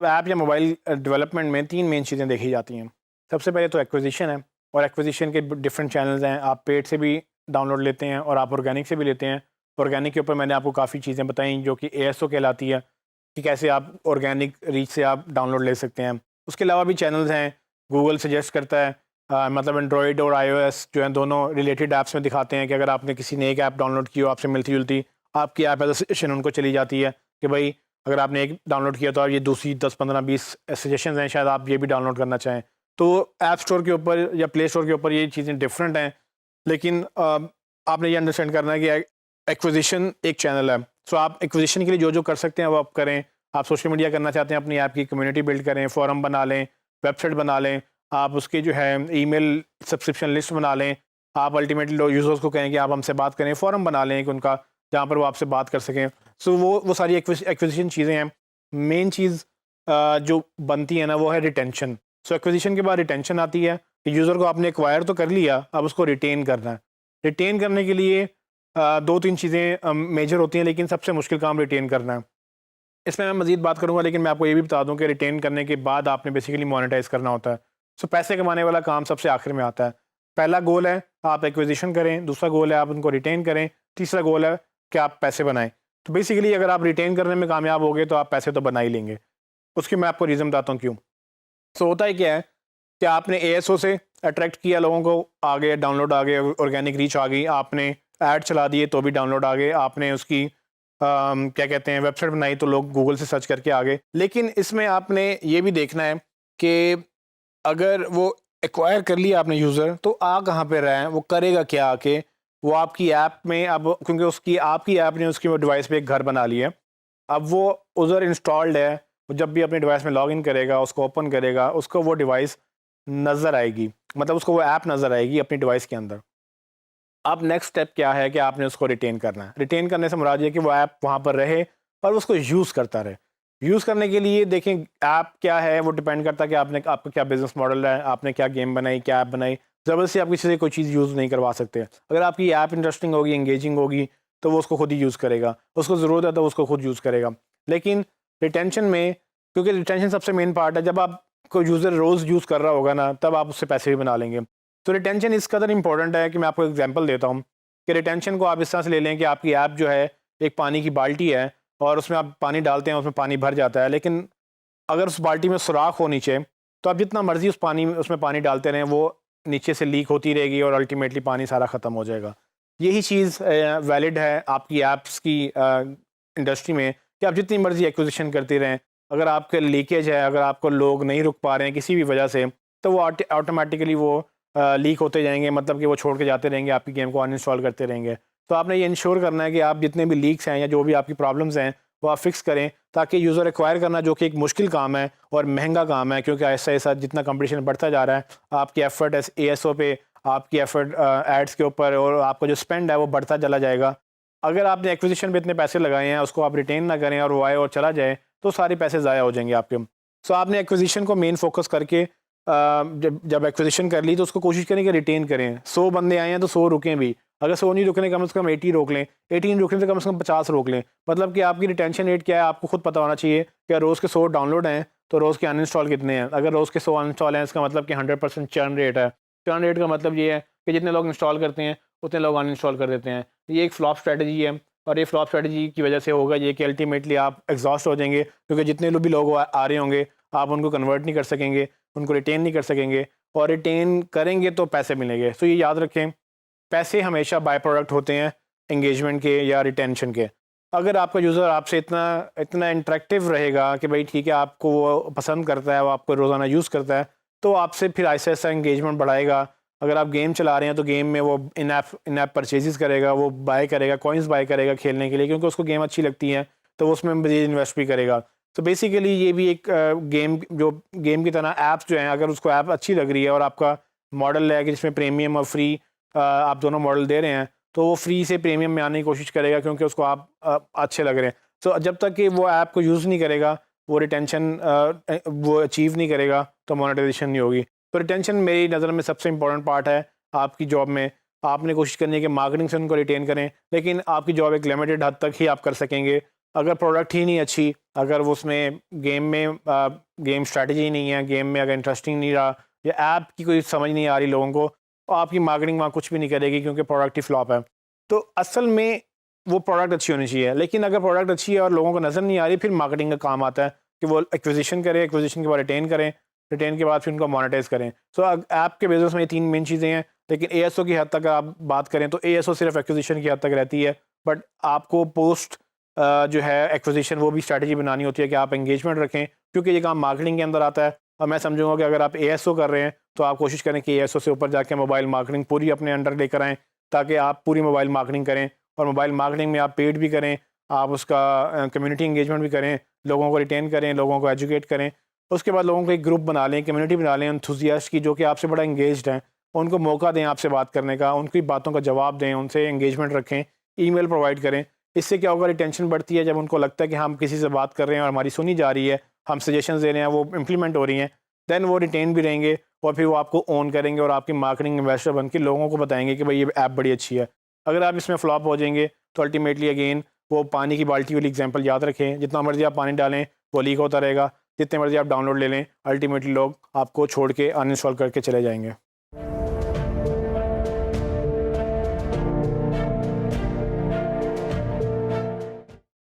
App या mobile development में 3 main चीज़ें देखी जाती हैं। सबसे पहले तो एक्विजिशन है, और एक्विजिशन के डिफरेंट चैनल्स हैं। आप पेड से भी डाउनलोड लेते हैं और आप ऑर्गेनिक से भी लेते हैं। ऑर्गेनिक के ऊपर मैंने आपको काफ़ी चीज़ें बताई जो कि एएसओ कहलाती है, कि कैसे आप ऑर्गेनिक रीच से आप डाउनलोड ले सकते हैं। उसके अलावा भी चैनल्स हैं, गूगल सजेस्ट करता है, मतलब एंड्रॉयड और आईओएस जो हैं दोनों रिलेटेड ऐप्स में दिखाते हैं कि अगर आपने किसी ने एक ऐप डाउनलोड की हो आपसे मिलती जुलती, आपकी ऐप एज सजेशन उनको चली जाती है कि भाई अगर आपने एक डाउनलोड किया तो आप ये दूसरी 10 15 20 सजेशंस हैं, शायद आप ये भी डाउनलोड करना चाहें। तो ऐप स्टोर के ऊपर या प्ले स्टोर के ऊपर ये चीज़ें डिफरेंट हैं, लेकिन आपने ये अंडरस्टैंड करना है कि एक्विजिशन एक चैनल है। सो आप एक्विजिशन के लिए जो जो कर सकते हैं वो आप करें। आप सोशल मीडिया करना चाहते हैं, अपनी ऐप की कम्युनिटी बिल्ड करें, फोरम बना लें, वेबसाइट बना लें, आप उसके जो है ईमेल सब्सक्रिप्शन लिस्ट बना लें। आप अल्टीमेटली लोग यूज़र्स को कहें कि आप हमसे बात करें, फोरम बना लें कि उनका, जहाँ पर वो आपसे बात कर सकें। सो वो सारी एक्विजिशन चीज़ें हैं। मेन चीज़ जो बनती है ना वो है रिटेंशन। सो एक्विजिशन के बाद रिटेंशन आती है कि यूज़र को आपने एक्वायर तो कर लिया, अब उसको रिटेन करना है। रिटेन करने के लिए 2-3 चीज़ें मेजर होती हैं, लेकिन सबसे मुश्किल काम रिटेन करना है। इसमें मैं मज़ीद बात करूँगा, लेकिन मैं आपको ये भी बता दूँ कि रिटेन करने के बाद आपने बेसिकली मोनेटाइज़ करना होता है। सो पैसे कमाने वाला काम सबसे आखिर में आता है। पहला गोल है आप एक्विजिशन करें, दूसरा गोल है आप उनको रिटेन करें, तीसरा गोल है कि आप पैसे बनाएँ। तो बेसिकली अगर आप रिटेन करने में कामयाब हो गए तो आप पैसे तो बना ही लेंगे। उसकी मैं आपको रीज़न बताता हूँ क्यों। सो होता है क्या है कि आपने एएसओ से अट्रैक्ट किया लोगों को, आ गए डाउनलोड, आ गए ऑर्गेनिक रीच आ गई, आपने ऐड चला दिए तो भी डाउनलोड आ गए, आपने उसकी क्या कहते हैं वेबसाइट बनाई तो लोग गूगल से सर्च करके आ गए। लेकिन इसमें आपने ये भी देखना है कि अगर वो एक्वायर कर लिया आपने यूज़र, तो आ कहाँ पे रहा है, वो करेगा क्या आके, वो आपकी ऐप में अब, क्योंकि उसकी आपकी ऐप ने उसकी वो डिवाइस पे एक घर बना लिया है। अब वो उधर इंस्टॉल्ड है, वो जब भी अपने डिवाइस में लॉगिन करेगा, उसको ओपन करेगा, उसको वो डिवाइस नज़र आएगी, मतलब उसको वो ऐप नज़र आएगी अपनी डिवाइस के अंदर। अब नेक्स्ट स्टेप क्या है कि आपने उसको रिटेन करना है। रिटेन करने से मुराद ये है कि वो ऐप वहाँ पर रहे और उसको यूज़ करता रहे। यूज़ करने के लिए देखें ऐप क्या है, वो डिपेंड करता है कि आपका क्या बिज़नेस मॉडल है, आपने क्या गेम बनाई, क्या ऐप बनाई। ज़बरदस्ती आप किसी से कोई चीज़ यूज़ नहीं करवा सकते। अगर आपकी ऐप इंटरेस्टिंग होगी, एंगेजिंग होगी, तो वो उसको खुद ही यूज़ करेगा। उसको ज़रूरत है तो उसको खुद यूज़ करेगा। लेकिन रिटेंशन में, क्योंकि रिटेंशन सबसे मेन पार्ट है, जब आपको यूज़र रोज़ यूज़ कर रहा होगा ना, तब आप उससे पैसे भी बना लेंगे। तो रिटेंशन इस कदर इंपॉर्टेंट है कि मैं आपको एग्जांपल देता हूँ कि रिटेंशन को आप इस तरह से ले लें कि आपकी ऐप जो है एक पानी की बाल्टी है, और उसमें आप पानी डालते हैं, उसमें पानी भर जाता है, लेकिन अगर उस बाल्टी में सुराख हो नीचे, तो आप जितना मर्जी उस पानी में उसमें पानी डालते रहें, वो नीचे से लीक होती रहेगी और अल्टीमेटली पानी सारा ख़त्म हो जाएगा। यही चीज़ वैलिड है आपकी ऐप्स की इंडस्ट्री में, कि आप जितनी मर्जी एक्विजिशन करते रहें, अगर आपके लीकेज है, अगर आपको लोग नहीं रुक पा रहे हैं किसी भी वजह से, तो वो ऑटोमेटिकली वो लीक होते जाएंगे, मतलब कि वो छोड़ के जाते रहेंगे, आपकी गेम को अनइंस्टॉल करते रहेंगे। तो आपने ये इंश्योर करना है कि आप जितने भी लीक्स हैं या जो भी आपकी प्रॉब्लम्स हैं वो आप फिक्स करें, ताकि यूज़र एक्वायर करना, जो कि एक मुश्किल काम है और महंगा काम है, क्योंकि ऐसा ऐसा जितना कंपटीशन बढ़ता जा रहा है, आपकी एफर्ट एएसओ पे, आपकी एफर्ट एड्स के ऊपर, और आपका जो स्पेंड है वो बढ़ता चला जाएगा। अगर आपने एक्विजिशन पे इतने पैसे लगाए हैं, उसको आप रिटेन ना करें और वो आए और चला जाए, तो सारे पैसे ज़ाया हो जाएंगे आपके। सो आपने एक्विजिशन को मेन फोकस करके जब जब एक्विजिशन कर ली तो उसको कोशिश करें कि रिटेन करें। 100 बंदे आए हैं तो 100 रुकें भी, अगर 100 नहीं रुकने कम से कम 80 रोक लें, 80 नहीं रुकने से कम 50 रोक लें। मतलब कि आपकी रिटेंशन रेट क्या है आपको खुद पता होना चाहिए कि रोज़ के 100 डाउनलोड हैं तो रोज़ के अनइंस्टॉल कितने हैं। अगर रोज़ के 100 अनइंस्टॉल हैं, इसका मतलब कि 100% चर्न रेट है। चर्न रेट का मतलब ये है कि जितने लोग इंस्टॉल करते हैं उतने लोग अनइंस्टॉल कर देते हैं। ये एक फ्लॉप स्ट्रैटेजी है, और ये फ्लॉप स्ट्रैटेजी की वजह से होगा ये कि अल्टीमेटली आप एग्जॉस्ट हो जाएंगे, क्योंकि जितने भी लोग आ रहे होंगे आप उनको कन्वर्ट नहीं कर सकेंगे, उनको रिटेन नहीं कर सकेंगे, और रिटेन करेंगे तो पैसे मिलेंगे। सो ये याद रखें, पैसे हमेशा बाय प्रोडक्ट होते हैं एंगेजमेंट के या रिटेंशन के। अगर आपका यूज़र आपसे इतना इतना इंटरेक्टिव रहेगा कि भाई ठीक है, आपको वो पसंद करता है, वो आपको रोज़ाना यूज़ करता है, तो आपसे फिर ऐसा ऐसा एंगेजमेंट बढ़ाएगा। अगर आप गेम चला रहे हैं तो गेम में वो इन ऐप परचेजेस करेगा, वो बाय करेगा, कॉइन्स बाय करेगा खेलने के लिए, क्योंकि उसको गेम अच्छी लगती है, तो वो उसमें मज़ीद इन्वेस्ट भी करेगा। तो बेसिकली ये भी एक गेम की तरह ऐप्स जो हैं, अगर उसको ऐप अच्छी लग रही है और आपका मॉडल है कि जिसमें प्रीमियम और फ्री आप दोनों मॉडल दे रहे हैं, तो वो फ्री से प्रीमियम में आने की कोशिश करेगा, क्योंकि उसको आप अच्छे लग रहे हैं। तो जब तक कि वो ऐप को यूज़ नहीं करेगा, वो रिटेंशन वो अचीव नहीं करेगा, तो मोनेटाइजेशन नहीं होगी। तो रिटेंशन मेरी नज़र में सबसे इंपॉर्टेंट पार्ट है आपकी जॉब में। आपने कोशिश करनी है कि मार्केटिंग से उनको रिटेन करें, लेकिन आपकी जॉब एक लिमिटेड हद तक ही आप कर सकेंगे। अगर प्रोडक्ट ही नहीं अच्छी, अगर वो उसमें गेम स्ट्रैटेजी नहीं है, गेम में अगर इंटरेस्टिंग नहीं रहा, या ऐप की कोई समझ नहीं आ रही लोगों को, तो आपकी मार्केटिंग वहाँ कुछ भी नहीं करेगी, क्योंकि प्रोडक्ट ही फ्लॉप है। तो असल में वो प्रोडक्ट अच्छी होनी चाहिए, लेकिन अगर प्रोडक्ट अच्छी है और लोगों को नज़र नहीं आ रही, फिर मार्केटिंग का काम आता है कि वो एक्विजिशन करें, एक्विजिशन के बाद रिटेन करें, रिटेन के बाद फिर उनको मोनेटाइज करें। सो ऐप के बिजनेस में ये 3 मेन चीज़ें हैं। लेकिन ASO की हद तक आप बात करें तो ASO सिर्फ एक्विजिशन की हद तक रहती है, बट आपको पोस्ट जो है एक्विजिशन वो भी स्ट्रैटेजी बनानी होती है कि आप एंगेजमेंट रखें, क्योंकि ये काम मार्केटिंग के अंदर आता है। और मैं समझूंगा कि अगर आप ASO कर रहे हैं तो आप कोशिश करें कि ASO से ऊपर जाके मोबाइल मार्केटिंग पूरी अपने अंडर लेकर आएँ, ताकि आप पूरी मोबाइल मार्केटिंग करें। और मोबाइल मार्केटिंग में आप पेड भी करें, आप उसका कम्युनिटी इंगेजमेंट भी करें, लोगों को रिटेन करें, लोगों को एजुकेट करें। उसके बाद लोगों को एक ग्रुप बना लें, कम्युनिटी बना लें एंथुसियास्ट की, जो कि आपसे बड़ा इंगेज्ड हैं। उनको मौका दें आपसे बात करने का, उनकी बातों का जवाब दें, उनसे एंगेजमेंट रखें, ईमेल प्रोवाइड करें। इससे क्या होगा, रिटेंशन बढ़ती है। जब उनको लगता है कि हम किसी से बात कर रहे हैं और हमारी सुनी जा रही है, हम सजेशंस दे रहे हैं, वो इम्प्लीमेंट हो रही हैं, देन वो रिटेन भी रहेंगे और फिर वो आपको ओन करेंगे और आपकी मार्केटिंग इन्वेस्टर बन के लोगों को बताएंगे कि भाई ये ऐप बड़ी अच्छी है। अगर आप इसमें फ्लॉप हो जाएंगे तो अल्टीमेटली अगेन वो पानी की बाल्टी वाली एग्जांपल याद रखें, जितना मर्जी आप पानी डालें वो लीक होता रहेगा, जितने मर्जी आप डाउनलोड ले लें, अल्टीमेटली लोग आपको छोड़ के अनइंस्टॉल करके चले जाएंगे।